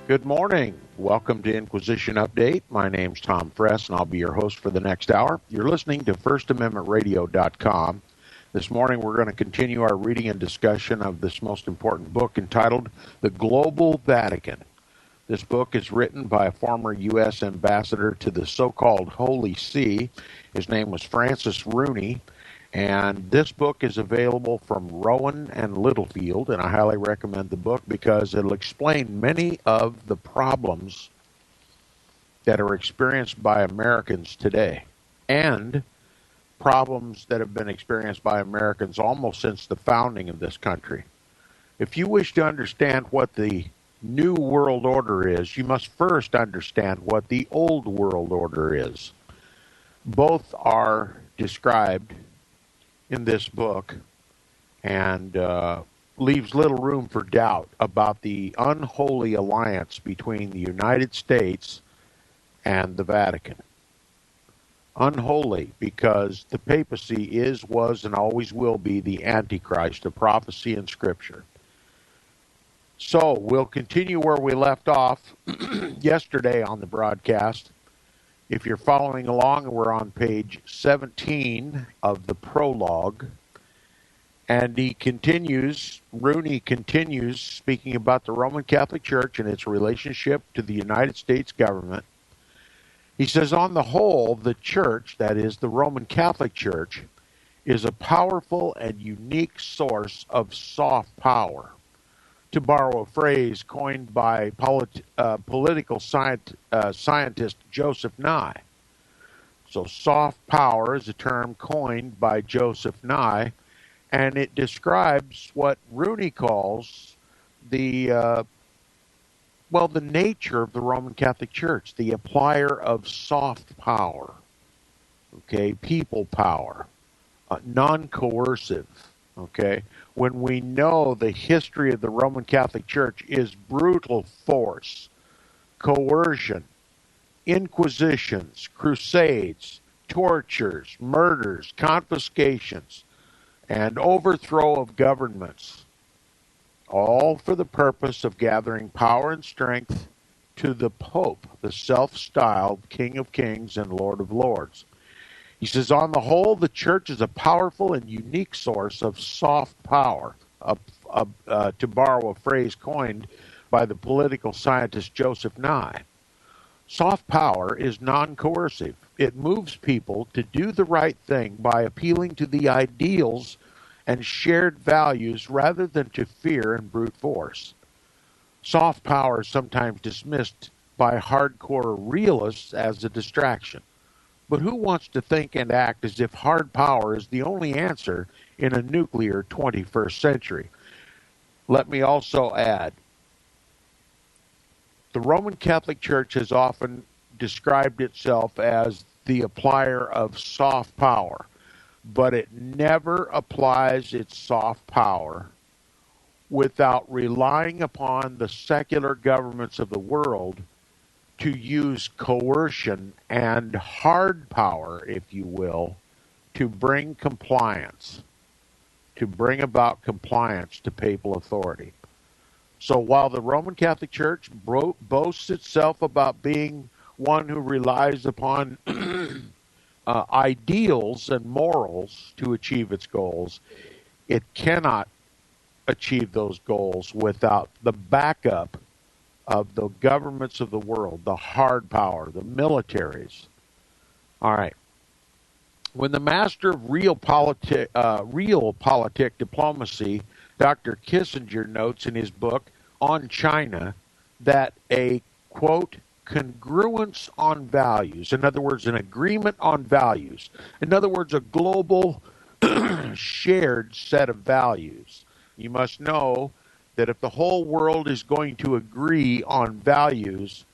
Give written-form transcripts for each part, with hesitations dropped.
Good morning. Welcome to Inquisition Update. My name's Tom Fress, and I'll be your host for the next hour. You're listening to FirstAmendmentRadio.net. This morning, we're going to continue our reading and discussion of this most important book entitled The Global Vatican. This book is written by a former U.S. ambassador to the so-called Holy See. His name was Francis Rooney. And this book is available from Rowan and Littlefield, and I highly recommend the book because it'll explain many of the problems that are experienced by Americans today, and problems that have been experienced by Americans almost since the founding of this country. If you wish to understand what the New World Order is, you must first understand what the Old World Order is. Both are described in this book, and leaves little room for doubt about the unholy alliance between the United States and the Vatican. Unholy because the papacy is, was, and always will be the Antichrist of prophecy and Scripture. So we'll continue where we left off yesterday on the broadcast. If you're following along, we're on page 17 of the prologue, and Rooney continues speaking about the Roman Catholic Church and its relationship to the United States government. He says, on the whole, the Church, that is the Roman Catholic Church, is a powerful and unique source of soft power. To borrow a phrase coined by political scientist Joseph Nye. So soft power is a term coined by Joseph Nye, and it describes what Rooney calls the nature of the Roman Catholic Church, the applier of soft power, okay, people power, non-coercive, okay. When we know the history of the Roman Catholic Church is brutal force, coercion, inquisitions, crusades, tortures, murders, confiscations, and overthrow of governments, all for the purpose of gathering power and strength to the Pope, the self-styled King of Kings and Lord of Lords. He says, on the whole, the Church is a powerful and unique source of soft power, to borrow a phrase coined by the political scientist Joseph Nye. Soft power is non-coercive. It moves people to do the right thing by appealing to the ideals and shared values rather than to fear and brute force. Soft power is sometimes dismissed by hardcore realists as a distraction. But who wants to think and act as if hard power is the only answer in a nuclear 21st century? Let me also add, the Roman Catholic Church has often described itself as the applier of soft power, but it never applies its soft power without relying upon the secular governments of the world to use coercion and hard power, if you will, to bring compliance, to bring about compliance to papal authority. So while the Roman Catholic Church boasts itself about being one who relies upon ideals and morals to achieve its goals, it cannot achieve those goals without the backup of the governments of the world, the hard power, the militaries. All right. When the master of realpolitik diplomacy, Dr. Kissinger, notes in his book On China that a, quote, congruence on values, in other words, an agreement on values, in other words, a global shared set of values. You must know that if the whole world is going to agree on values,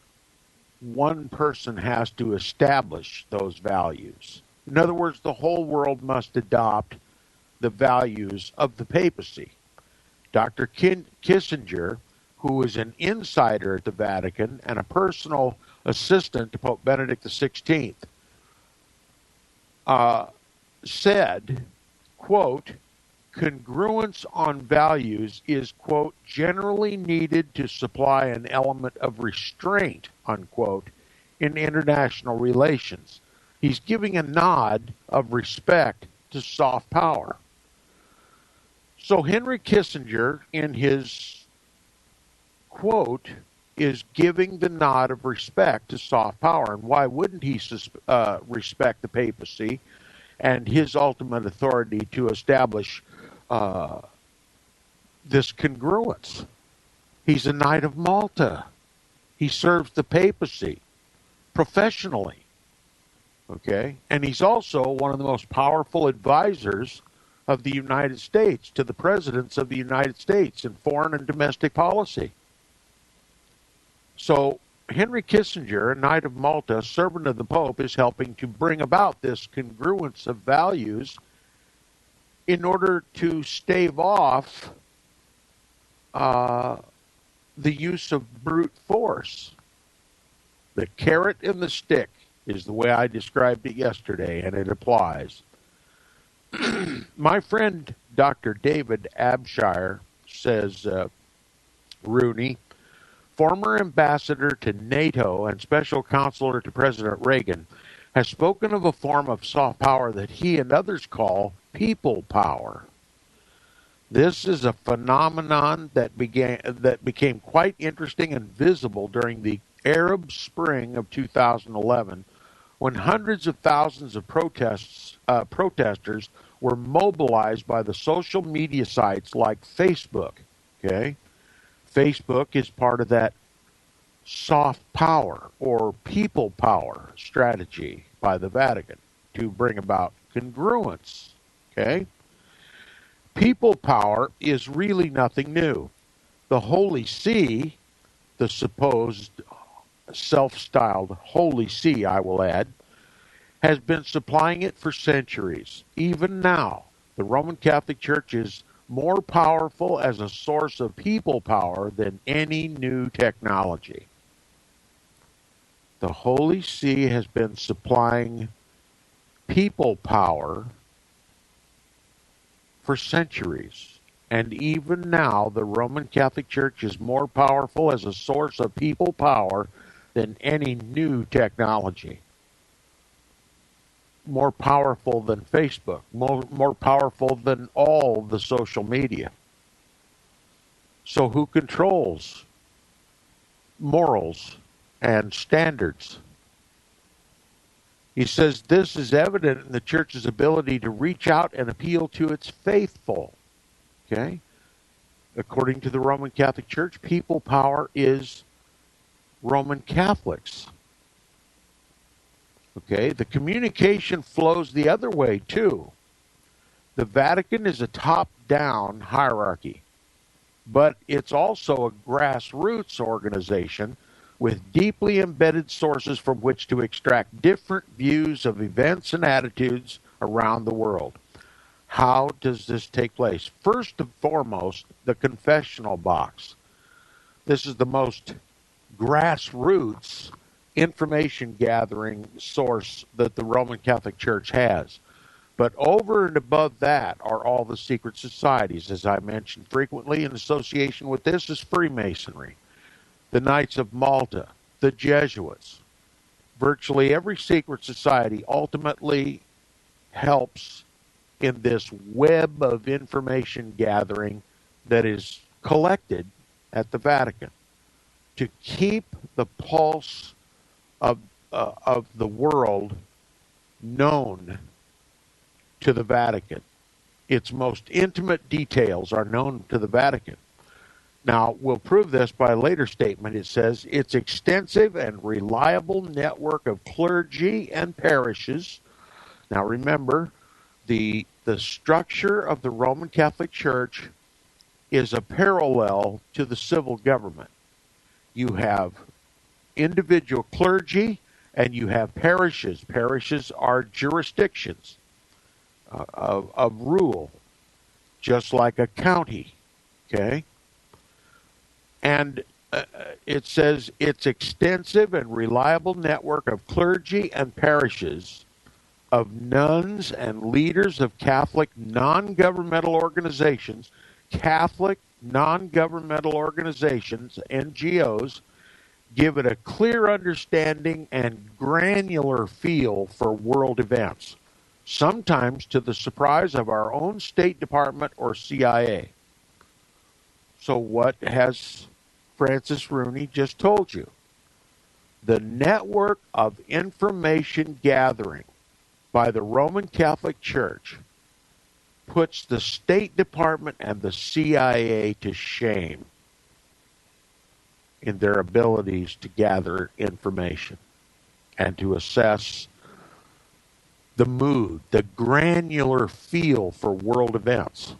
one person has to establish those values. In other words, the whole world must adopt the values of the papacy. Dr. Kissinger, who is an insider at the Vatican and a personal assistant to Pope Benedict XVI, said, quote, congruence on values is, quote, generally needed to supply an element of restraint, unquote, in international relations. He's giving a nod of respect to soft power. So Henry Kissinger, in his quote, is giving the nod of respect to soft power. And why wouldn't he respect the papacy and his ultimate authority to establish this congruence? He's a Knight of Malta. He serves the papacy professionally. Okay? And he's also one of the most powerful advisors of the United States to the presidents of the United States in foreign and domestic policy. So Henry Kissinger, a Knight of Malta, servant of the Pope, is helping to bring about this congruence of values in order to stave off the use of brute force. The carrot and the stick is the way I described it yesterday, and it applies. My friend Dr. David Abshire says, Rooney, former ambassador to NATO and special counselor to President Reagan, has spoken of a form of soft power that he and others call people power. This is a phenomenon that became quite interesting and visible during the Arab Spring of 2011, when hundreds of thousands of protesters were mobilized by the social media sites like Facebook. Okay, Facebook is part of that soft power or people power strategy by the Vatican to bring about congruence. Okay, people power is really nothing new. The Holy See, the supposed self-styled Holy See, I will add, has been supplying it for centuries. Even now, the Roman Catholic Church is more powerful as a source of people power than any new technology. The Holy See has been supplying people power for centuries. And even now, the Roman Catholic Church is more powerful as a source of people power than any new technology. More powerful than Facebook, more powerful than all the social media. So who controls morals and standards? He says this is evident in the church's ability to reach out and appeal to its faithful. Okay? According to the Roman Catholic Church, people power is Roman Catholics. Okay? The communication flows the other way, too. The Vatican is a top-down hierarchy, but it's also a grassroots organization with deeply embedded sources from which to extract different views of events and attitudes around the world. How does this take place? First and foremost, the confessional box. This is the most grassroots information gathering source that the Roman Catholic Church has. But over and above that are all the secret societies. As I mentioned frequently, in association with this is Freemasonry, the Knights of Malta, the Jesuits. Virtually every secret society ultimately helps in this web of information gathering that is collected at the Vatican to keep the pulse of the world known to the Vatican. Its most intimate details are known to the Vatican. Now, we'll prove this by a later statement. It says, its extensive and reliable network of clergy and parishes. Now, remember, the structure of the Roman Catholic Church is a parallel to the civil government. You have individual clergy and you have parishes. Parishes are jurisdictions of rule, just like a county, okay? And it says its extensive and reliable network of clergy and parishes of nuns and leaders of Catholic non-governmental organizations, NGOs, give it a clear understanding and granular feel for world events, sometimes to the surprise of our own State Department or CIA. So what has Francis Rooney just told you? The network of information gathering by the Roman Catholic Church puts the State Department and the CIA to shame in their abilities to gather information and to assess the mood, the granular feel for world events.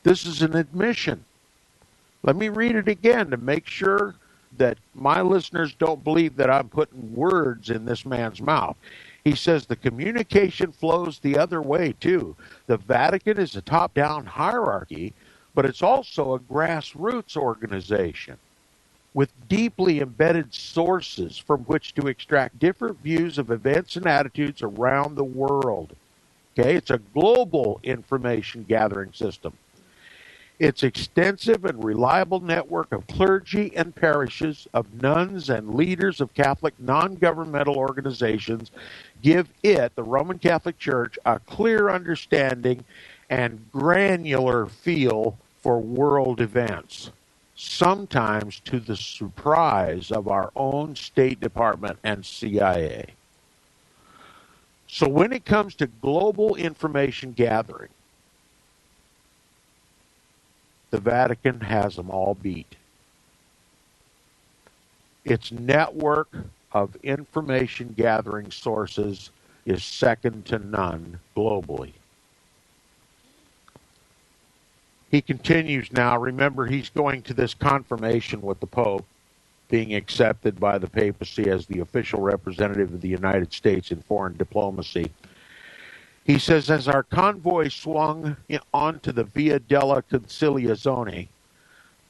This is an admission. Let me read it again to make sure that my listeners don't believe that I'm putting words in this man's mouth. He says the communication flows the other way, too. The Vatican is a top-down hierarchy, but it's also a grassroots organization with deeply embedded sources from which to extract different views of events and attitudes around the world. Okay, it's a global information gathering system. Its extensive and reliable network of clergy and parishes, of nuns and leaders of Catholic non-governmental organizations give it, the Roman Catholic Church, a clear understanding and granular feel for world events, sometimes to the surprise of our own State Department and CIA. So when it comes to global information gathering, the Vatican has them all beat. Its network of information gathering sources is second to none globally. He continues now. Remember, he's going to this confirmation with the Pope, being accepted by the papacy as the official representative of the United States in foreign diplomacy. He says, as our convoy swung onto the Via della Conciliazione,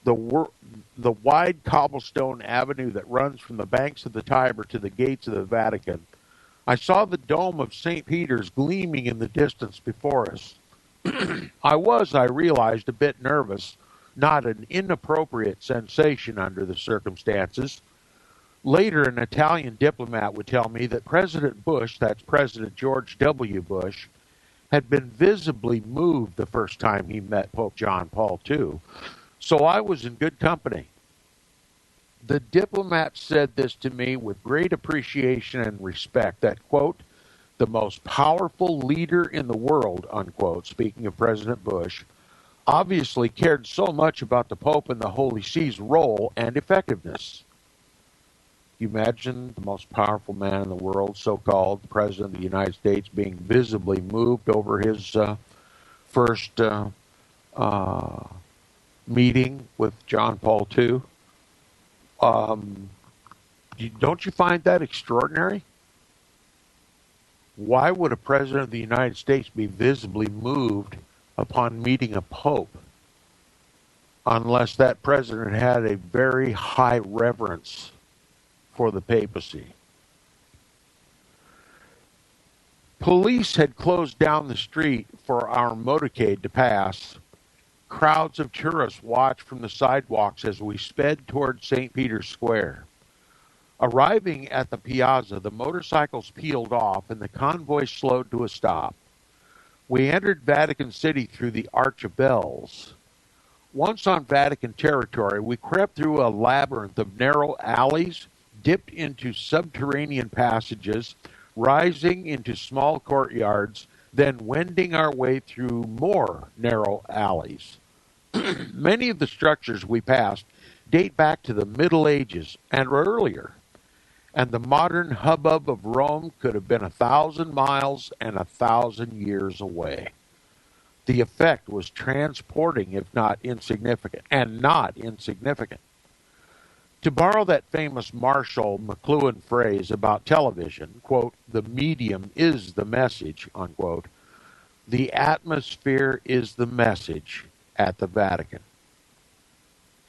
the wide cobblestone avenue that runs from the banks of the Tiber to the gates of the Vatican, I saw the dome of St. Peter's gleaming in the distance before us. I realized, a bit nervous, not an inappropriate sensation under the circumstances. Later, an Italian diplomat would tell me that President Bush, that's President George W. Bush, had been visibly moved the first time he met Pope John Paul II. So I was in good company. The diplomat said this to me with great appreciation and respect, that, quote, the most powerful leader in the world, unquote, speaking of President Bush, obviously cared so much about the Pope and the Holy See's role and effectiveness. You imagine the most powerful man in the world, so-called President of the United States, being visibly moved over his first meeting with John Paul II. Don't you find that extraordinary? Why would a President of the United States be visibly moved upon meeting a Pope unless that President had a very high reverence for the papacy? Police had closed down the street for our motorcade to pass. Crowds of tourists watched from the sidewalks as we sped toward St. Peter's Square. Arriving at the piazza, the motorcycles peeled off and the convoy slowed to a stop. We entered Vatican City through the Arch of Bells. Once on Vatican territory, we crept through a labyrinth of narrow alleys, dipped into subterranean passages, rising into small courtyards, then wending our way through more narrow alleys. Many of the structures we passed date back to the Middle Ages and earlier, and the modern hubbub of Rome could have been 1,000 miles and 1,000 years away. The effect was transporting, if not insignificant, and not insignificant. To borrow that famous Marshall McLuhan phrase about television, quote, the medium is the message, unquote, the atmosphere is the message at the Vatican.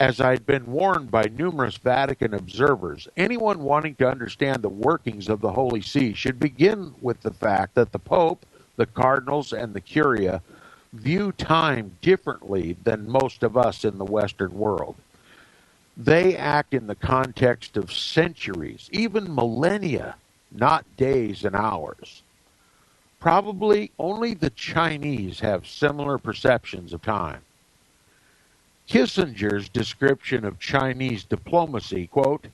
As I'd been warned by numerous Vatican observers, anyone wanting to understand the workings of the Holy See should begin with the fact that the Pope, the cardinals, and the Curia view time differently than most of us in the Western world. They act in the context of centuries, even millennia, not days and hours. Probably only the Chinese have similar perceptions of time. Kissinger's description of Chinese diplomacy, quote,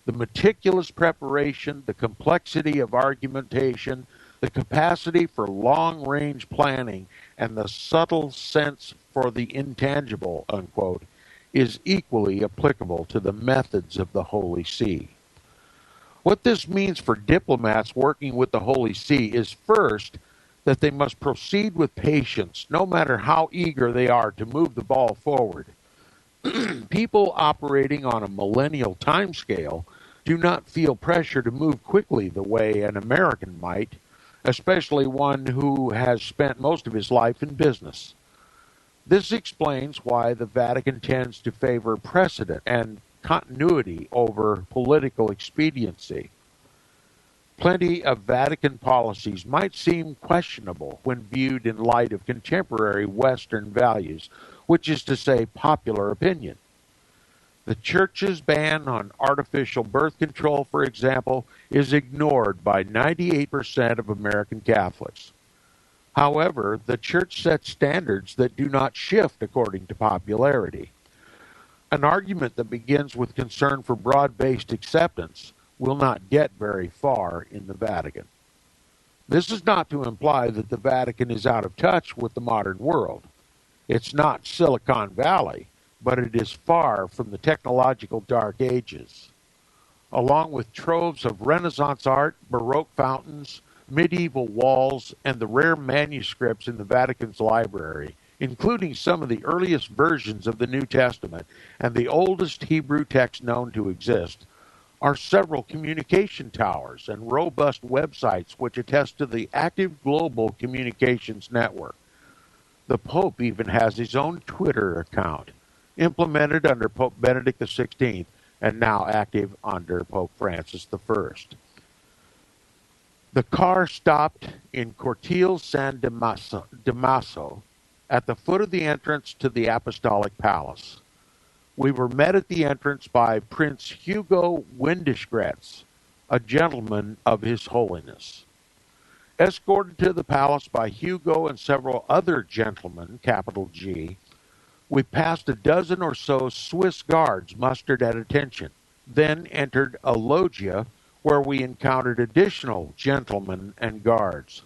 the meticulous preparation, the complexity of argumentation, the capacity for long-range planning, and the subtle sense for the intangible, unquote, is equally applicable to the methods of the Holy See. What this means for diplomats working with the Holy See is, first, that they must proceed with patience, no matter how eager they are to move the ball forward. People operating on a millennial timescale do not feel pressure to move quickly the way an American might, especially one who has spent most of his life in business. This explains why the Vatican tends to favor precedent and continuity over political expediency. Plenty of Vatican policies might seem questionable when viewed in light of contemporary Western values, which is to say popular opinion. The Church's ban on artificial birth control, for example, is ignored by 98% of American Catholics. However, the Church sets standards that do not shift according to popularity. An argument that begins with concern for broad-based acceptance will not get very far in the Vatican. This is not to imply that the Vatican is out of touch with the modern world. It's not Silicon Valley, but it is far from the technological dark ages. Along with troves of Renaissance art, Baroque fountains, medieval walls, and the rare manuscripts in the Vatican's library, including some of the earliest versions of the New Testament and the oldest Hebrew text known to exist, are several communication towers and robust websites which attest to the active global communications network. The Pope even has his own Twitter account, implemented under Pope Benedict XVI and now active under Pope Francis I. The car stopped in Cortile San Damaso at the foot of the entrance to the Apostolic Palace. We were met at the entrance by Prince Hugo Windischgrätz, a gentleman of His Holiness. Escorted to the palace by Hugo and several other gentlemen, capital G, we passed a dozen or so Swiss guards mustered at attention, then entered a loggia where we encountered additional gentlemen and guards.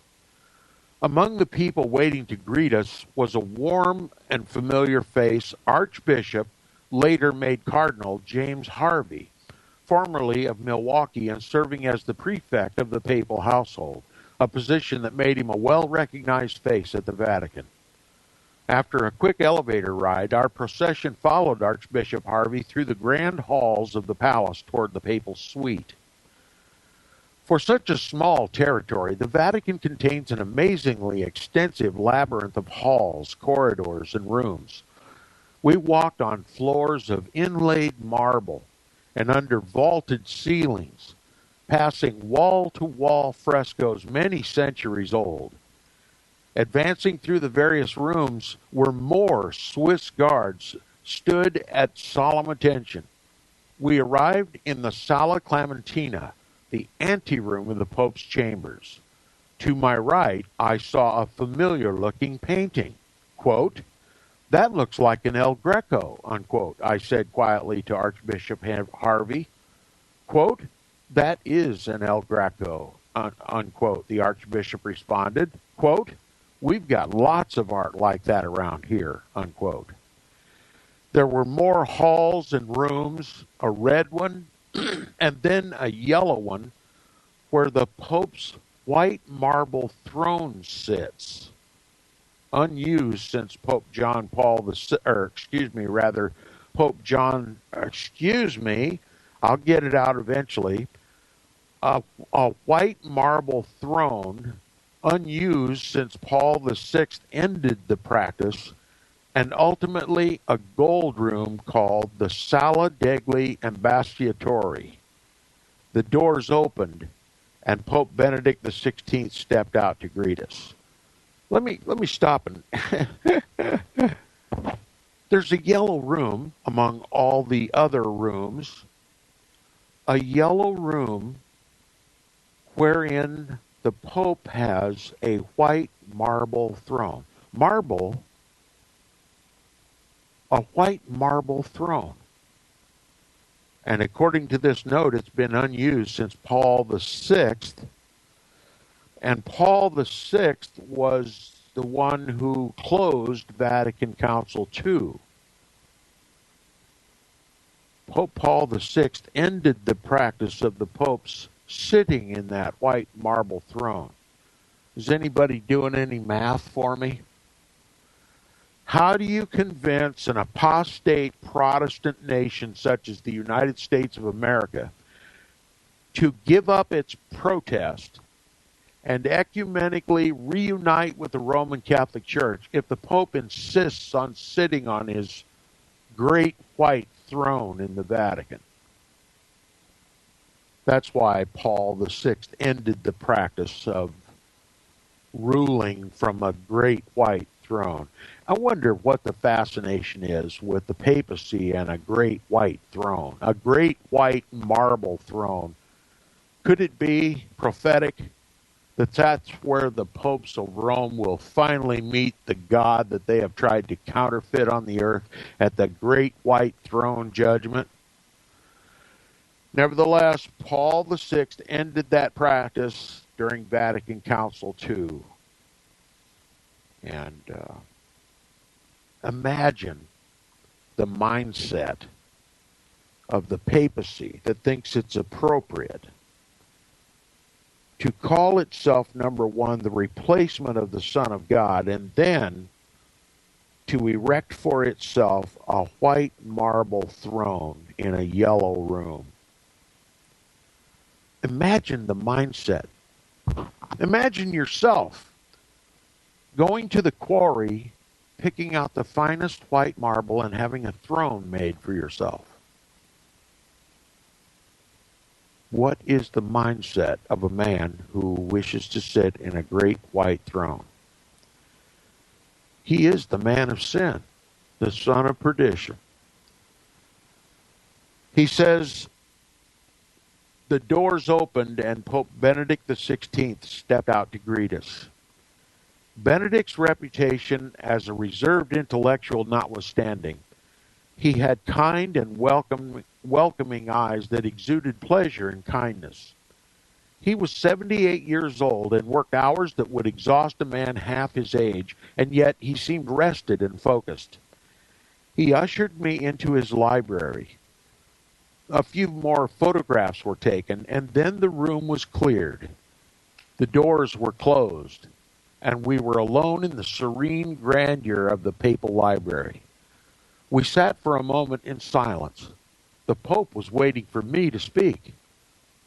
Among the people waiting to greet us was a warm and familiar face Archbishop, later made Cardinal James Harvey, formerly of Milwaukee and serving as the prefect of the papal household, a position that made him a well-recognized face at the Vatican. After a quick elevator ride, our procession followed Archbishop Harvey through the grand halls of the palace toward the papal suite. For such a small territory, the Vatican contains an amazingly extensive labyrinth of halls, corridors, and rooms. We walked on floors of inlaid marble and under vaulted ceilings, passing wall-to-wall frescoes many centuries old. Advancing through the various rooms were more Swiss guards stood at solemn attention. We arrived in the Sala Clementina, the anteroom of the Pope's chambers. To my right, I saw a familiar-looking painting. Quote, "That looks like an El Greco," unquote, I said quietly to Archbishop Harvey. Quote, "That is an El Greco," unquote, the Archbishop responded. Quote, "We've got lots of art like that around here," unquote. There were more halls and rooms, a red one, and then a yellow one where the Pope's white marble throne sits, unused since Pope John I'll get it out eventually. A white marble throne, unused since Paul VI ended the practice, and ultimately a gold room called the Sala degli Ambasciatori. The doors opened, and Pope Benedict XVI stepped out to greet us. Let me stop and there's a yellow room among all the other rooms, a yellow room wherein the Pope has a white marble throne. Marble, a white marble throne. And according to this note, it's been unused since Paul VI. And Paul VI was the one who closed Vatican Council II. Pope Paul VI ended the practice of the popes sitting in that white marble throne. Is anybody doing any math for me? How do you convince an apostate Protestant nation such as the United States of America to give up its protest and ecumenically reunite with the Roman Catholic Church if the Pope insists on sitting on his great white throne in the Vatican? That's why Paul VI ended the practice of ruling from a great white throne. I wonder what the fascination is with the papacy and a great white throne, a great white marble throne. Could it be prophetic that that's where the popes of Rome will finally meet the God that they have tried to counterfeit on the earth at the great white throne judgment? Nevertheless, Paul VI ended that practice during Vatican Council II. And imagine the mindset of the papacy that thinks it's appropriate to call itself, number one, the replacement of the Son of God, and then to erect for itself a white marble throne in a yellow room. Imagine the mindset. Imagine yourself going to the quarry, picking out the finest white marble, and having a throne made for yourself. What is the mindset of a man who wishes to sit in a great white throne? He is the man of sin, the son of perdition. He says, the doors opened and Pope Benedict XVI stepped out to greet us. Benedict's reputation as a reserved intellectual notwithstanding, he had kind and welcoming eyes that exuded pleasure and kindness. He was 78 years old and worked hours that would exhaust a man half his age, and yet he seemed rested and focused. He ushered me into his library. A few more photographs were taken, and then the room was cleared. The doors were closed, and we were alone in the serene grandeur of the papal library. We sat for a moment in silence. The Pope was waiting for me to speak.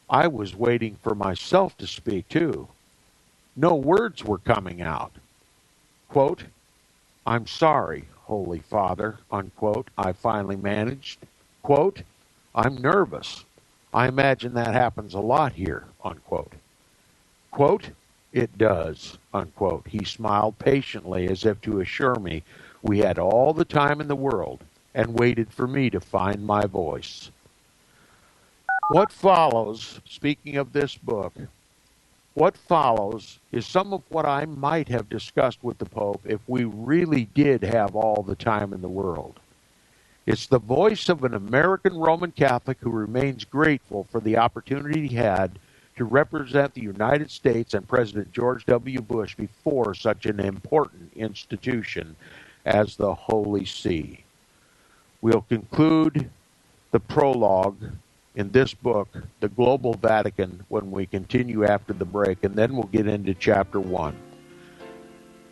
I was waiting for myself to speak, too. No words were coming out. Quote, "I'm sorry, Holy Father," unquote, I finally managed. Quote, "I'm nervous. I imagine that happens a lot here," unquote. Quote, "It does," unquote. He smiled patiently as if to assure me we had all the time in the world and waited for me to find my voice. What follows, speaking of this book, what follows is some of what I might have discussed with the Pope if we really did have all the time in the world. It's the voice of an American Roman Catholic who remains grateful for the opportunity he had to represent the United States and President George W. Bush before such an important institution as the Holy See. We'll conclude the prologue in this book, The Global Vatican, when we continue after the break, and then we'll get into Chapter 1.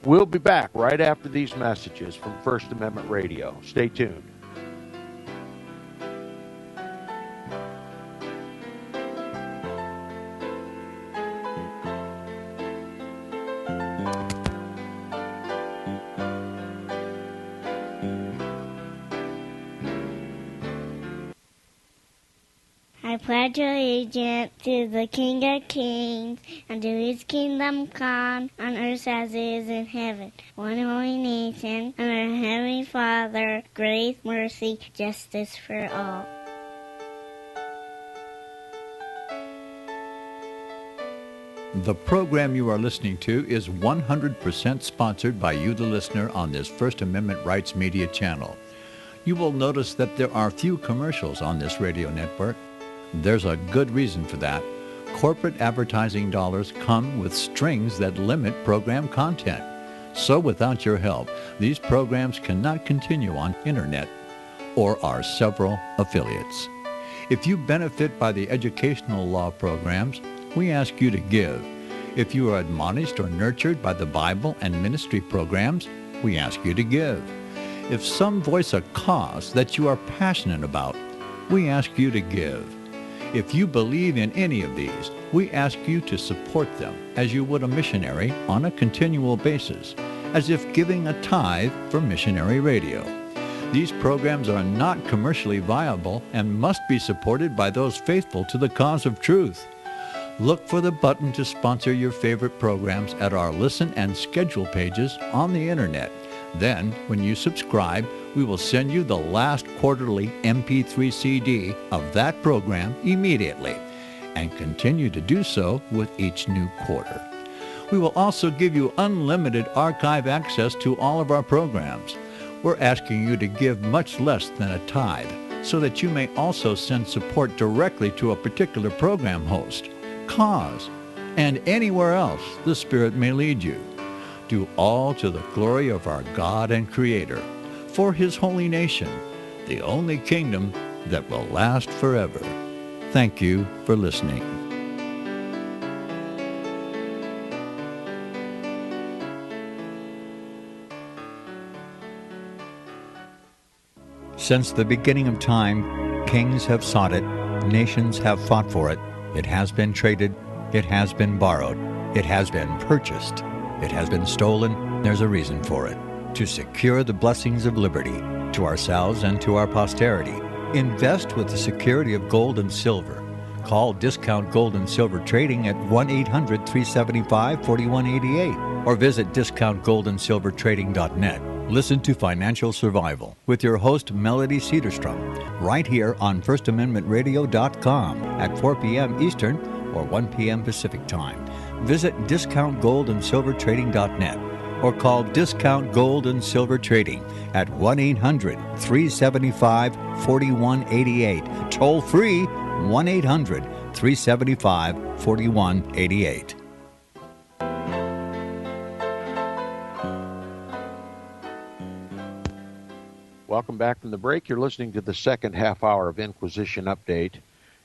We'll be back right after these messages from First Amendment Radio. Stay tuned. I pledge allegiance to the King of Kings and to his kingdom come on earth as it is in heaven. One holy nation and our Heavenly Father, grace, mercy, justice for all. The program you are listening to is 100% sponsored by you, the listener, on this First Amendment Rights Media channel. You will notice that there are few commercials on this radio network. There's a good reason for that. Corporate advertising dollars come with strings that limit program content. So without your help, these programs cannot continue on internet or our several affiliates. If you benefit by the educational law programs, we ask you to give. If you are admonished or nurtured by the Bible and ministry programs, we ask you to give. If some voice a cause that you are passionate about, we ask you to give. If you believe in any of these, we ask you to support them as you would a missionary on a continual basis, as if giving a tithe for missionary radio. These programs are not commercially viable and must be supported by those faithful to the cause of truth. Look for the button to sponsor your favorite programs at our listen and schedule pages on the internet. Then, when you subscribe, we will send you the last quarterly MP3 CD of that program immediately, and continue to do so with each new quarter. We will also give you unlimited archive access to all of our programs. We're asking you to give much less than a tithe, so that you may also send support directly to a particular program host, cause, and anywhere else the Spirit may lead you. Do all to the glory of our God and Creator, for His holy nation, the only kingdom that will last forever. Thank you for listening. Since the beginning of time, kings have sought it, nations have fought for it. It has been traded, it has been borrowed, it has been purchased. It has been stolen. There's a reason for it. To secure the blessings of liberty to ourselves and to our posterity, invest with the security of gold and silver. Call Discount Gold and Silver Trading at 1-800-375-4188 or visit discountgoldandsilvertrading.net. Listen to Financial Survival with your host, Melody Cedarstrom, right here on FirstAmendmentRadio.com at 4 p.m. Eastern or 1 p.m. Pacific Time. Visit discountgoldandsilvertrading.net or call Discount Gold and Silver Trading at 1-800-375-4188. Toll free, 1-800-375-4188. Welcome back from the break. You're listening to the second half hour of Inquisition Update.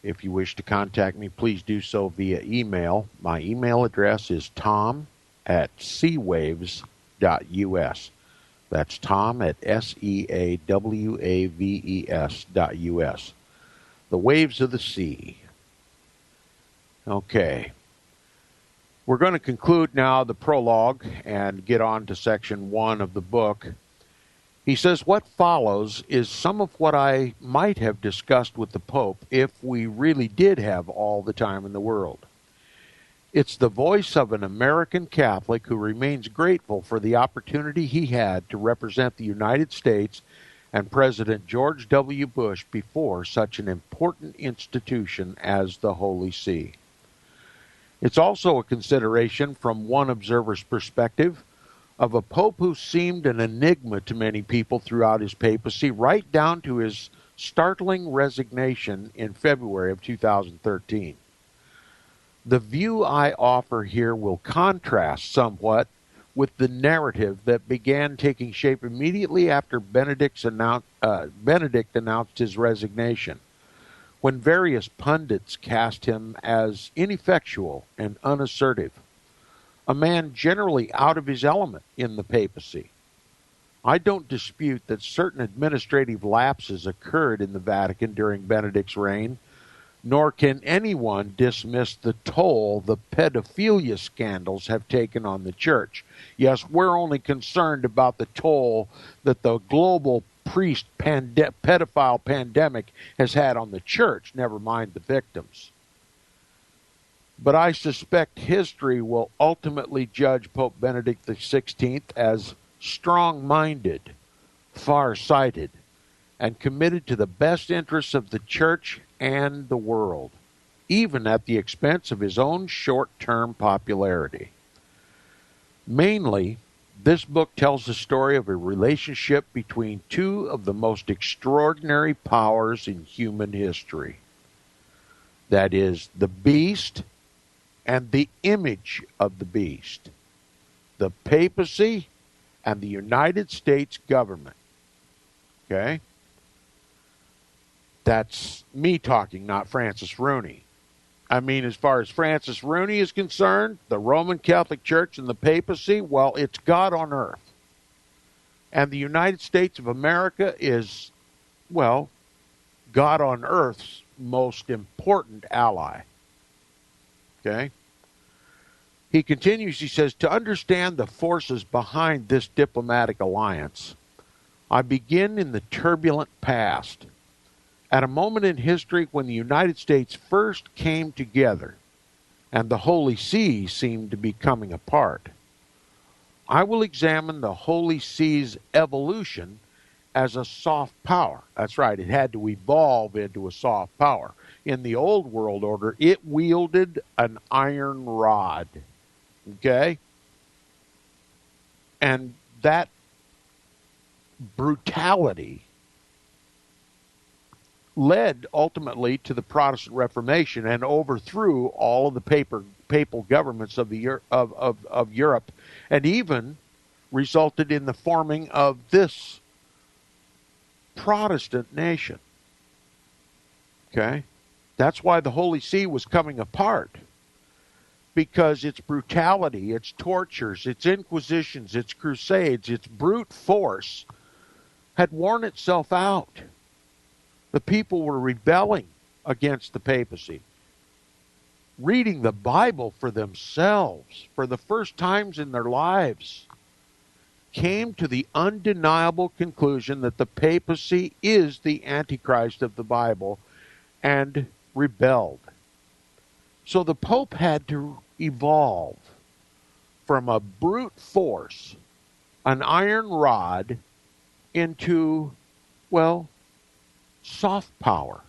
If you wish to contact me, please do so via email. My email address is tom@seawaves.us. That's tom@seawaves.us. The waves of the sea. Okay. We're going to conclude now the prologue and get on to section 1 of the book. He says, what follows is some of what I might have discussed with the Pope if we really did have all the time in the world. It's the voice of an American Catholic who remains grateful for the opportunity he had to represent the United States and President George W. Bush before such an important institution as the Holy See. It's also a consideration from one observer's perspective of a pope who seemed an enigma to many people throughout his papacy, right down to his startling resignation in February of 2013. The view I offer here will contrast somewhat with the narrative that began taking shape immediately after Benedict announced his resignation, when various pundits cast him as ineffectual and unassertive, a man generally out of his element in the papacy. I don't dispute that certain administrative lapses occurred in the Vatican during Benedict's reign, nor can anyone dismiss the toll the pedophilia scandals have taken on the Church. Yes, we're only concerned about the toll that the global priest pedophile pandemic has had on the church, never mind the victims. But I suspect history will ultimately judge Pope Benedict XVI as strong-minded, far-sighted, and committed to the best interests of the church and the world, even at the expense of his own short-term popularity. Mainly, this book tells the story of a relationship between two of the most extraordinary powers in human history. That is, the beast and the image of the beast, the papacy and the United States government. Okay? That's me talking, not Francis Rooney. I mean, as far as Francis Rooney is concerned, the Roman Catholic Church and the papacy, well, it's God on earth. And the United States of America is, well, God on earth's most important ally. Okay? He continues, he says, to understand the forces behind this diplomatic alliance, I begin in the turbulent past, at a moment in history when the United States first came together and the Holy See seemed to be coming apart. I will examine the Holy See's evolution as a soft power. That's right, it had to evolve into a soft power. In the old world order, it wielded an iron rod. Okay? And that brutality led ultimately to the Protestant Reformation and overthrew all of the papal governments of Europe, and even resulted in the forming of this Protestant nation. Okay? That's why the Holy See was coming apart, because its brutality, its tortures, its inquisitions, its crusades, its brute force had worn itself out. The people were rebelling against the papacy, reading the Bible for themselves for the first times in their lives, came to the undeniable conclusion that the papacy is the Antichrist of the Bible, and rebelled. So the Pope had to evolve from a brute force, an iron rod, into, well, soft power.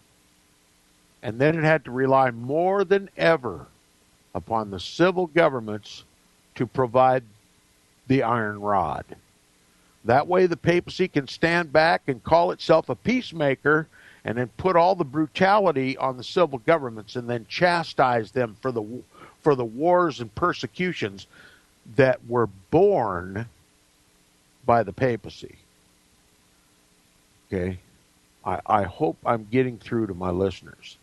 And then it had to rely more than ever upon the civil governments to provide the iron rod. That way the papacy can stand back and call itself a peacemaker and then put all the brutality on the civil governments and then chastise them for the wars and persecutions that were born by the papacy. Okay? I hope I'm getting through to my listeners.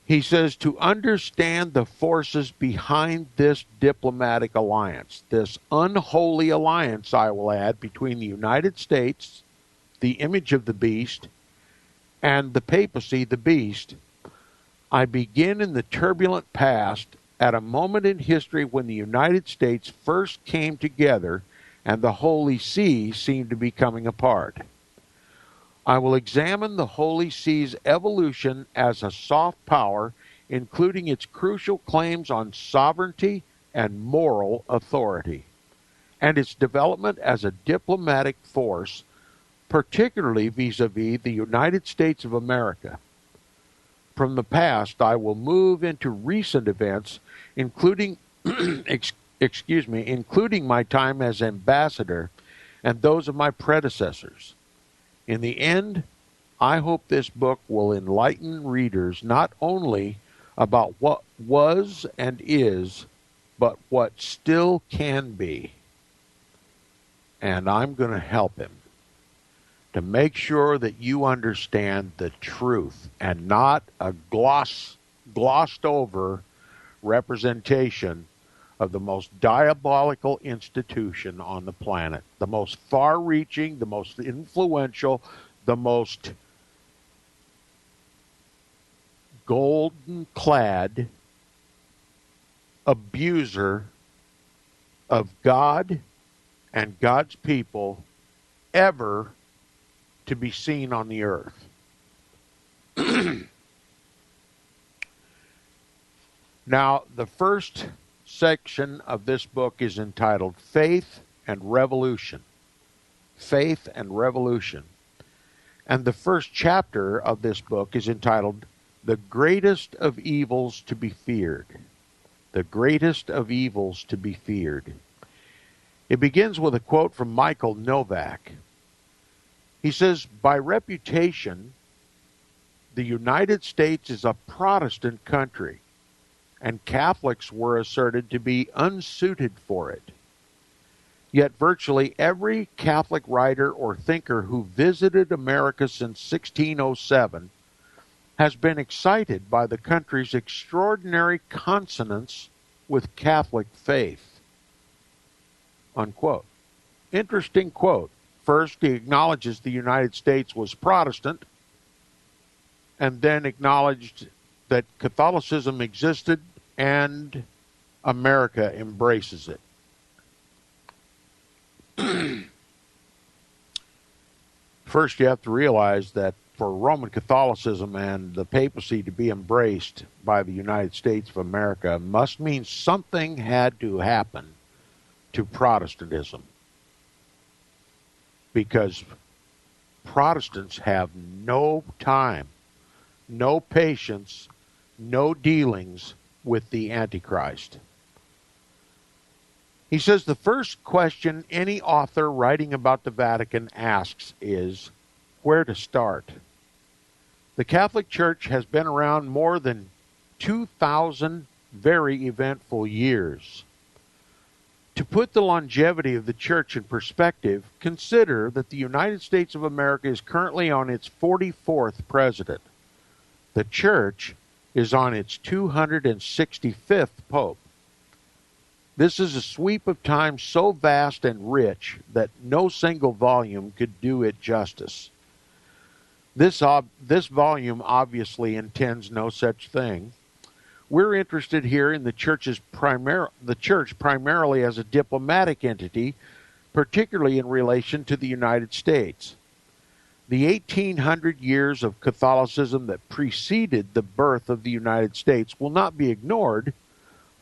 He says, to understand the forces behind this diplomatic alliance, this unholy alliance, I will add, between the United States, the image of the beast, and the papacy, the beast, I begin in the turbulent past at a moment in history when the United States first came together and the Holy See seemed to be coming apart. I will examine the Holy See's evolution as a soft power, including its crucial claims on sovereignty and moral authority, and its development as a diplomatic force, particularly vis-a-vis the United States of America. From the past, I will move into recent events, including, including my time as ambassador and those of my predecessors. In the end, I hope this book will enlighten readers not only about what was and is, but what still can be. And I'm going to help him to make sure that you understand the truth and not a glossed over representation of the most diabolical institution on the planet, the most far-reaching, the most influential, the most golden-clad abuser of God and God's people ever to be seen on the earth. Now, the first section of this book is entitled Faith and Revolution. Faith and Revolution. And the first chapter of this book is entitled The Greatest of Evils to be Feared. The Greatest of Evils to be Feared. It begins with a quote from Michael Novak. He says, "By reputation, the United States is a Protestant country, and Catholics were asserted to be unsuited for it. Yet virtually every Catholic writer or thinker who visited America since 1607 has been excited by the country's extraordinary consonance with Catholic faith." Unquote. Interesting quote. First, he acknowledges the United States was Protestant, and then acknowledged that Catholicism existed and America embraces it. First, you have to realize that for Roman Catholicism and the papacy to be embraced by the United States of America must mean something had to happen to Protestantism, because Protestants have no time, no patience, no dealings with the Antichrist. He says the first question any author writing about the Vatican asks is, where to start? The Catholic Church has been around more than 2,000 very eventful years. To put the longevity of the Church in perspective, consider that the United States of America is currently on its 44th president. The Church is on its 265th Pope. This is a sweep of time so vast and rich that no single volume could do it justice. This volume obviously intends no such thing. We're interested here in the church primarily as a diplomatic entity, particularly in relation to the United States. The 1800 years of Catholicism that preceded the birth of the United States will not be ignored,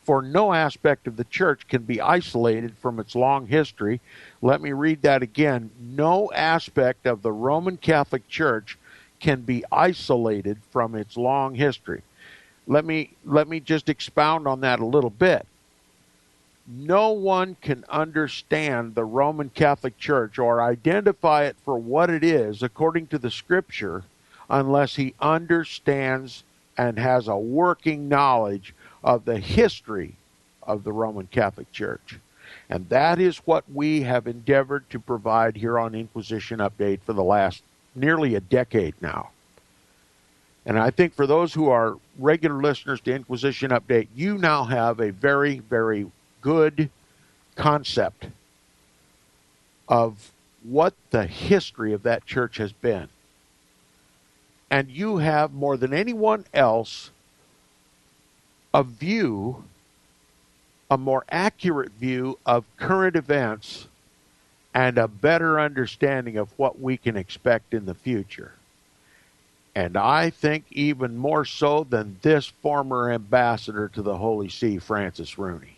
for no aspect of the church can be isolated from its long history. Let me read that again. No aspect of the Roman Catholic Church can be isolated from its long history. Let me just expound on that a little bit. No one can understand the Roman Catholic Church or identify it for what it is according to the Scripture unless he understands and has a working knowledge of the history of the Roman Catholic Church. And that is what we have endeavored to provide here on Inquisition Update for the last nearly a decade now. And I think for those who are regular listeners to Inquisition Update, you now have a very, very good concept of what the history of that church has been. And you have, more than anyone else, a more accurate view of current events and a better understanding of what we can expect in the future. And I think even more so than this former ambassador to the Holy See, Francis Rooney.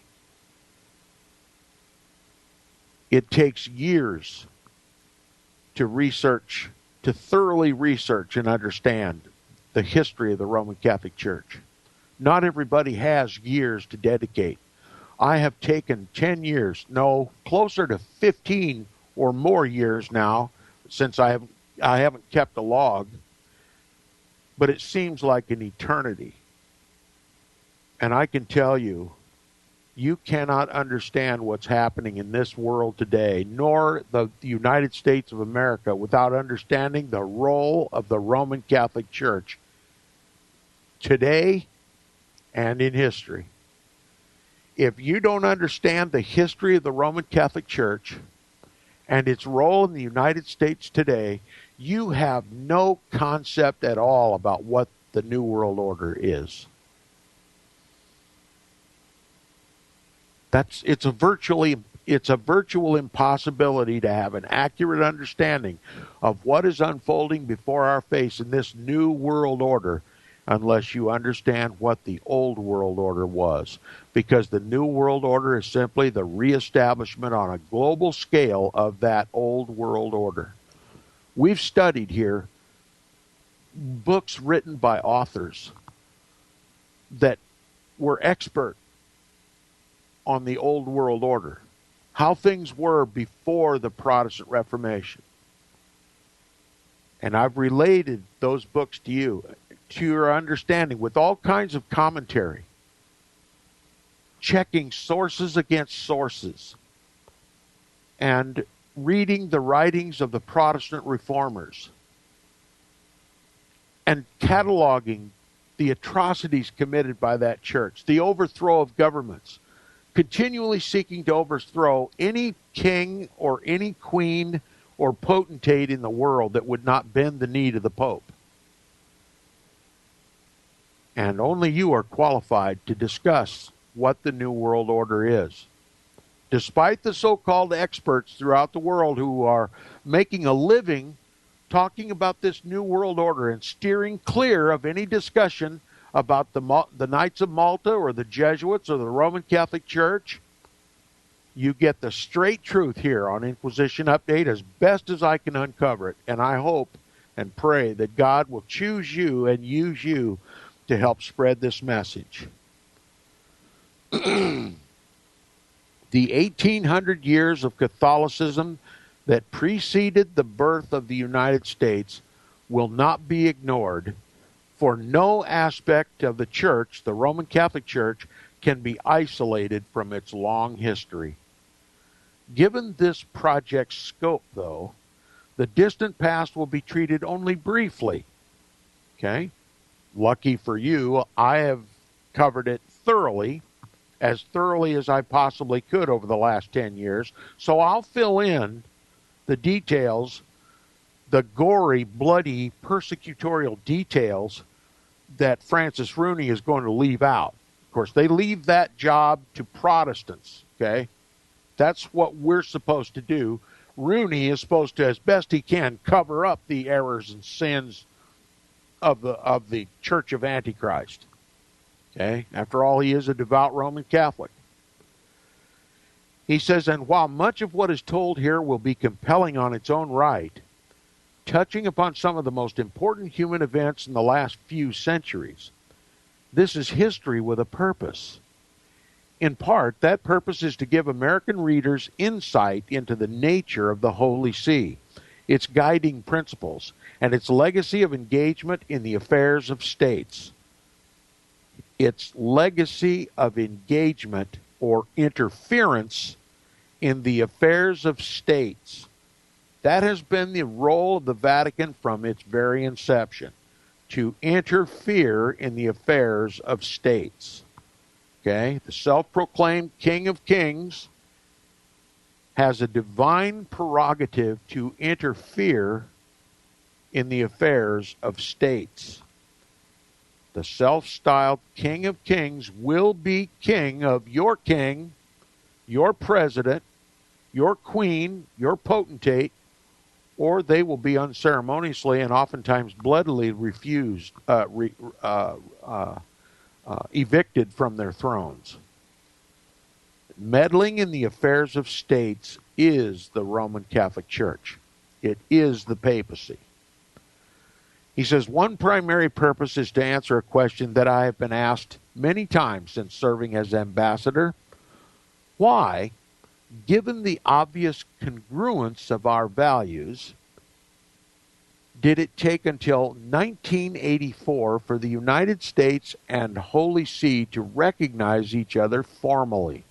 It takes years to research, to thoroughly research and understand the history of the Roman Catholic Church. Not everybody has years to dedicate. I have taken 10 years, no, closer to 15 or more years now, since I haven't kept a log, but it seems like an eternity. And I can tell you, you cannot understand what's happening in this world today, nor the United States of America, without understanding the role of the Roman Catholic Church today and in history. If you don't understand the history of the Roman Catholic Church and its role in the United States today, you have no concept at all about what the New World Order is. It's virtually It's a virtual impossibility to have an accurate understanding of what is unfolding before our face in this new world order unless you understand what the old world order was. Because the new world order is simply the reestablishment on a global scale of that old world order. We've studied here books written by authors that were expert on the old world order, how things were before the Protestant Reformation. And I've related those books to you, to your understanding, with all kinds of commentary, checking sources against sources, and reading the writings of the Protestant reformers, and cataloging the atrocities committed by that church, the overthrow of governments, continually seeking to overthrow any king or any queen or potentate in the world that would not bend the knee to the Pope. And only you are qualified to discuss what the New World Order is. Despite the so-called experts throughout the world who are making a living talking about this New World Order and steering clear of any discussion about the Knights of Malta or the Jesuits or the Roman Catholic Church, you get the straight truth here on Inquisition Update as best as I can uncover it. And I hope and pray that God will choose you and use you to help spread this message. The 1800 years of Catholicism that preceded the birth of the United States will not be ignored, for no aspect of the Church, the Roman Catholic Church, can be isolated from its long history. Given this project's scope, though, the distant past will be treated only briefly. Okay? Lucky for you, I have covered it thoroughly as I possibly could over the last 10 years. So I'll fill in the details, the gory, bloody, persecutorial details that Francis Rooney is going to leave out. Of course, they leave that job to Protestants, okay? That's what we're supposed to do. Rooney is supposed to, as best he can, cover up the errors and sins of the Church of Antichrist. Okay? After all, he is a devout Roman Catholic. He says, and while much of what is told here will be compelling on its own right, touching upon some of the most important human events in the last few centuries, this is history with a purpose. In part, that purpose is to give American readers insight into the nature of the Holy See, its guiding principles, and its legacy of engagement in the affairs of states. Its legacy of engagement or interference in the affairs of states. That has been the role of the Vatican from its very inception, to interfere in the affairs of states. Okay? The self-proclaimed King of Kings has a divine prerogative to interfere in the affairs of states. The self-styled King of Kings will be king of your king, your president, your queen, your potentate, or they will be unceremoniously and oftentimes bloodily evicted from their thrones. Meddling in the affairs of states is the Roman Catholic Church. It is the papacy. He says, one primary purpose is to answer a question that I have been asked many times since serving as ambassador. Why, given the obvious congruence of our values, did it take until 1984 for the United States and Holy See to recognize each other formally?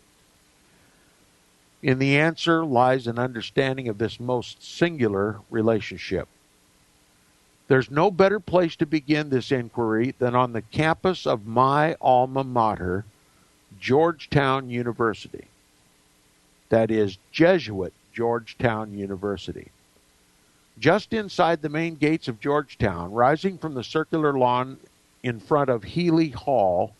In the answer lies an understanding of this most singular relationship. There's no better place to begin this inquiry than on the campus of my alma mater, Georgetown University. That is, Jesuit Georgetown University. Just inside the main gates of Georgetown, rising from the circular lawn in front of Healy Hall,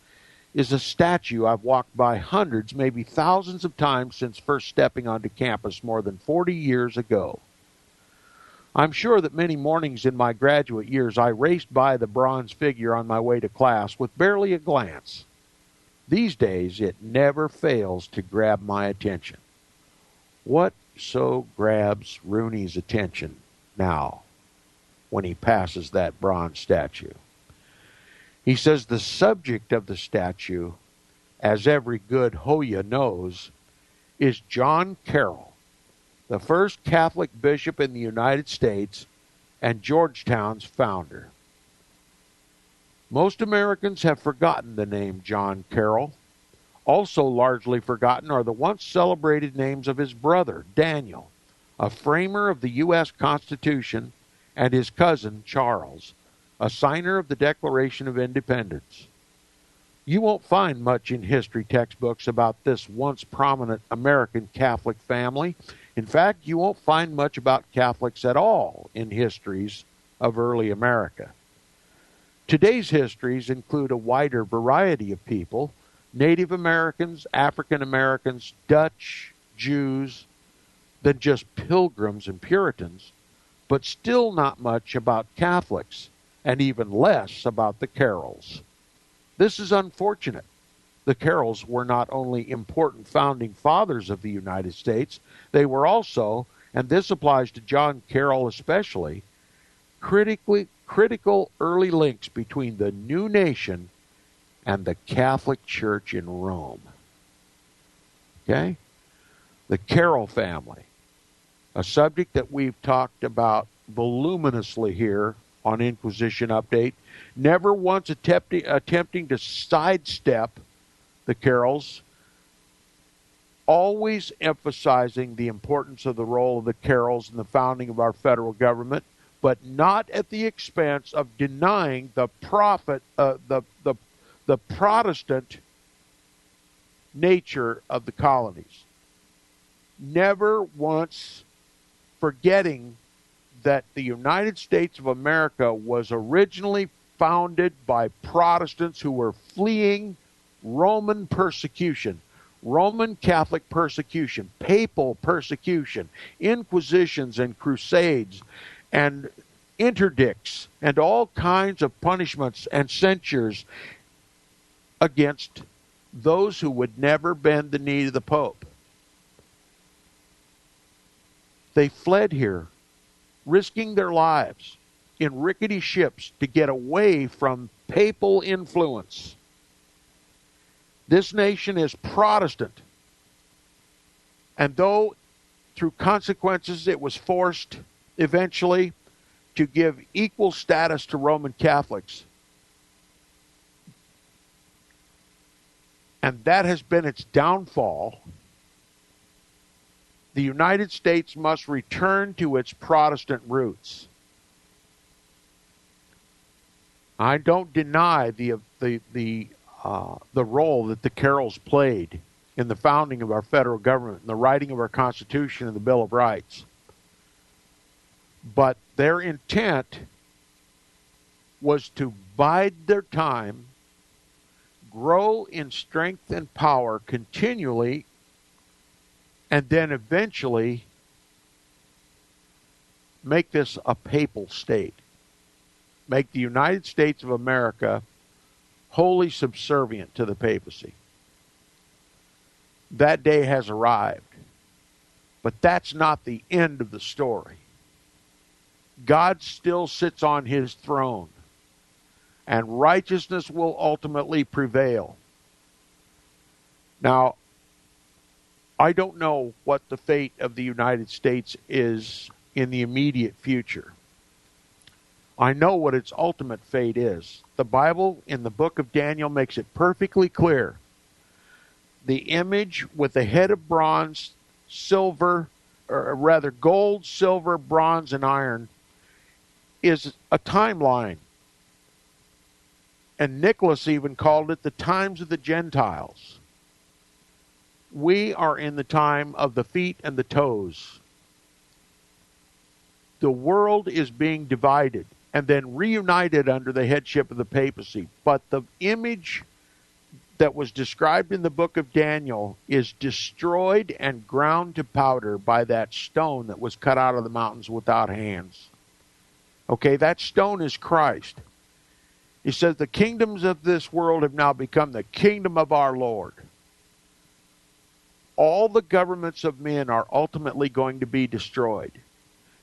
is a statue I've walked by hundreds, maybe thousands of times since first stepping onto campus more than 40 years ago. I'm sure that many mornings in my graduate years I raced by the bronze figure on my way to class with barely a glance. These days, it never fails to grab my attention. What so grabs Rooney's attention now when he passes that bronze statue? He says the subject of the statue, as every good Hoya knows, is John Carroll, the first Catholic bishop in the United States and Georgetown's founder. Most Americans have forgotten the name John Carroll. Also largely forgotten are the once celebrated names of his brother, Daniel, a framer of the U.S. Constitution, and his cousin, Charles, a signer of the Declaration of Independence. You won't find much in history textbooks about this once prominent American Catholic family. In fact, you won't find much about Catholics at all in histories of early America. Today's histories include a wider variety of people: Native Americans, African Americans, Dutch, Jews, than just pilgrims and Puritans, but still not much about Catholics, and even less about the Carrolls. This is unfortunate. The Carrolls were not only important founding fathers of the United States, they were also, and this applies to John Carroll especially, critical early links between the new nation and the Catholic Church in Rome. Okay? The Carroll family, a subject that we've talked about voluminously here on Inquisition Update, never once attempting to sidestep the Carrolls, always emphasizing the importance of the role of the Carrolls in the founding of our federal government, but not at the expense of denying the Protestant nature of the colonies. Never once forgetting that the United States of America was originally founded by Protestants who were fleeing Roman persecution, Roman Catholic persecution, papal persecution, inquisitions and crusades, and interdicts, and all kinds of punishments and censures against those who would never bend the knee to the Pope. They fled here, risking their lives in rickety ships to get away from papal influence. This nation is Protestant, and though through consequences it was forced eventually to give equal status to Roman Catholics, and that has been its downfall, the United States must return to its Protestant roots. I don't deny the role that the Carrolls played in the founding of our federal government, in the writing of our Constitution and the Bill of Rights. But their intent was to bide their time, grow in strength and power continually, and then eventually make this a papal state. Make the United States of America wholly subservient to the papacy. That day has arrived. But that's not the end of the story. God still sits on his throne, and righteousness will ultimately prevail. Now, I don't know what the fate of the United States is in the immediate future. I know what its ultimate fate is. The Bible in the book of Daniel makes it perfectly clear. The image with the head of bronze, silver, or rather gold, silver, bronze, and iron is a timeline. And Nicholas even called it the times of the Gentiles. We are in the time of the feet and the toes. The world is being divided and then reunited under the headship of the papacy. But the image that was described in the book of Daniel is destroyed and ground to powder by that stone that was cut out of the mountains without hands. Okay, that stone is Christ. He says the kingdoms of this world have now become the kingdom of our Lord. All the governments of men are ultimately going to be destroyed.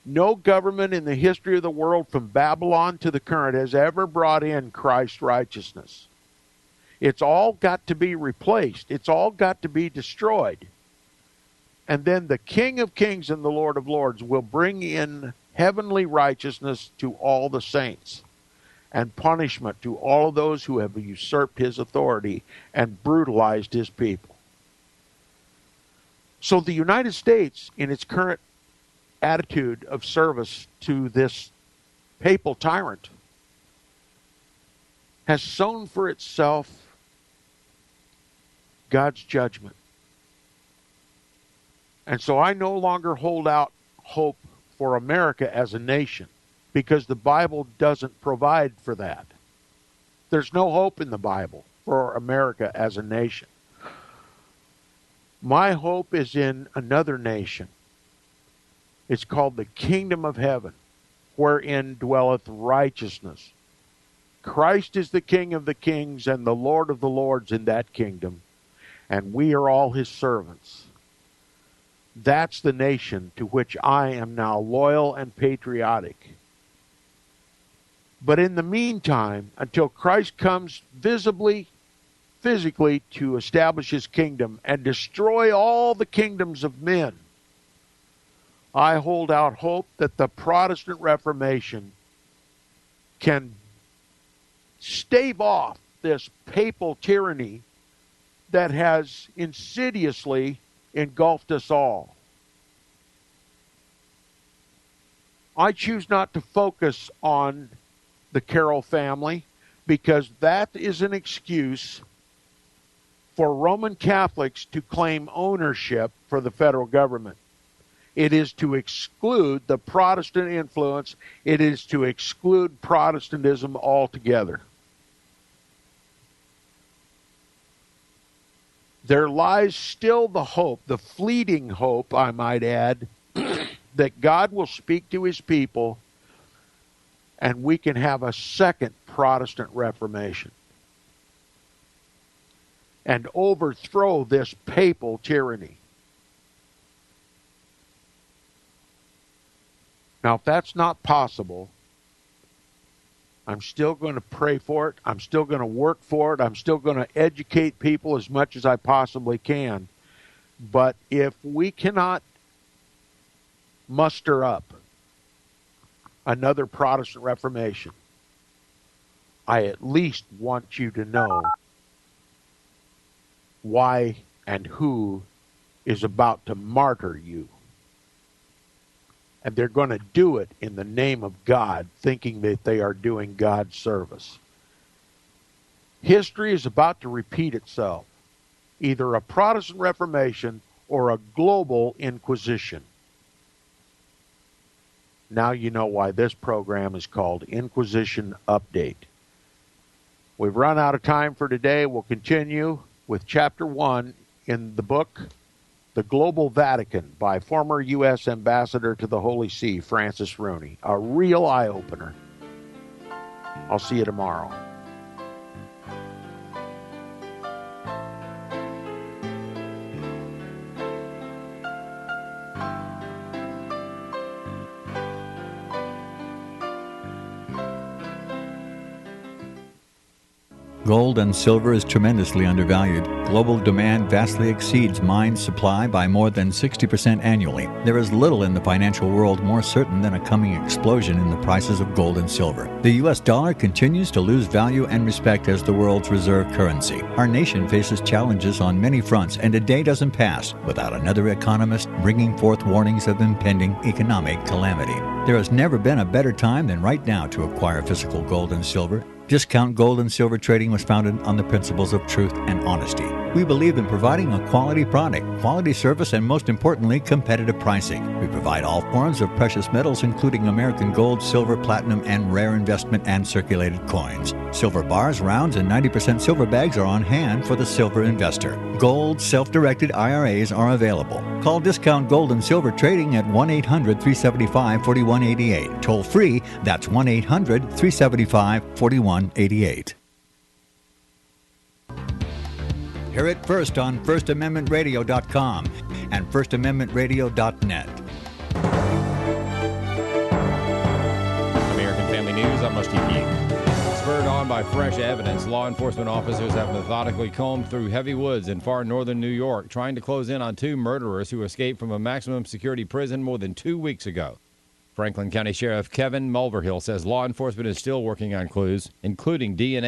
No government in the history of the world from Babylon to the current has ever brought in Christ's righteousness. It's all got to be replaced. It's all got to be destroyed. And then the King of Kings and the Lord of Lords will bring in heavenly righteousness to all the saints and punishment to all of those who have usurped his authority and brutalized his people. So the United States, in its current attitude of service to this papal tyrant, has sown for itself God's judgment. And so I no longer hold out hope for America as a nation, because the Bible doesn't provide for that. There's no hope in the Bible for America as a nation. My hope is in another nation. It's called the kingdom of heaven, wherein dwelleth righteousness. Christ is the King of the kings and the Lord of the lords in that kingdom, and we are all his servants. That's the nation to which I am now loyal and patriotic. But in the meantime, until Christ comes visibly, physically to establish his kingdom and destroy all the kingdoms of men, I hold out hope that the Protestant Reformation can stave off this papal tyranny that has insidiously engulfed us all. I choose not to focus on the Carroll family, because that is an excuse for Roman Catholics to claim ownership for the federal government. It is to exclude the Protestant influence. It is to exclude Protestantism altogether. There lies still the hope, the fleeting hope, I might add, that God will speak to his people and we can have a second Protestant Reformation and overthrow this papal tyranny. Now, if that's not possible, I'm still going to pray for it. I'm still going to work for it. I'm still going to educate people as much as I possibly can. But if we cannot muster up another Protestant Reformation, I at least want you to know why and who is about to martyr you. And they're going to do it in the name of God, thinking that they are doing God's service. History is about to repeat itself. Either a Protestant Reformation or a global Inquisition. Now you know why this program is called Inquisition Update. We've run out of time for today. We'll continue with Chapter 1 in the book The Global Vatican by former U.S. Ambassador to the Holy See, Francis Rooney. A real eye-opener. I'll see you tomorrow. Gold and silver is tremendously undervalued. Global demand vastly exceeds mine supply by more than 60% annually. There is little in the financial world more certain than a coming explosion in the prices of gold and silver. The U.S. dollar continues to lose value and respect as the world's reserve currency. Our nation faces challenges on many fronts, and a day doesn't pass without another economist bringing forth warnings of impending economic calamity. There has never been a better time than right now to acquire physical gold and silver. Discount Gold and Silver Trading was founded on the principles of truth and honesty. We believe in providing a quality product, quality service, and most importantly, competitive pricing. We provide all forms of precious metals, including American gold, silver, platinum, and rare investment and circulated coins. Silver bars, rounds, and 90% silver bags are on hand for the silver investor. Gold self-directed IRAs are available. Call Discount Gold and Silver Trading at 1-800-375-4188. Toll free, that's 1-800-375-4188. Hear it first on FirstAmendmentRadio.com and FirstAmendmentRadio.net. American Family News, I'm Rusty Peak. Spurred on by fresh evidence, law enforcement officers have methodically combed through heavy woods in far northern New York, trying to close in on two murderers who escaped from a maximum security prison more than 2 weeks ago. Franklin County Sheriff Kevin Mulverhill says law enforcement is still working on clues, including DNA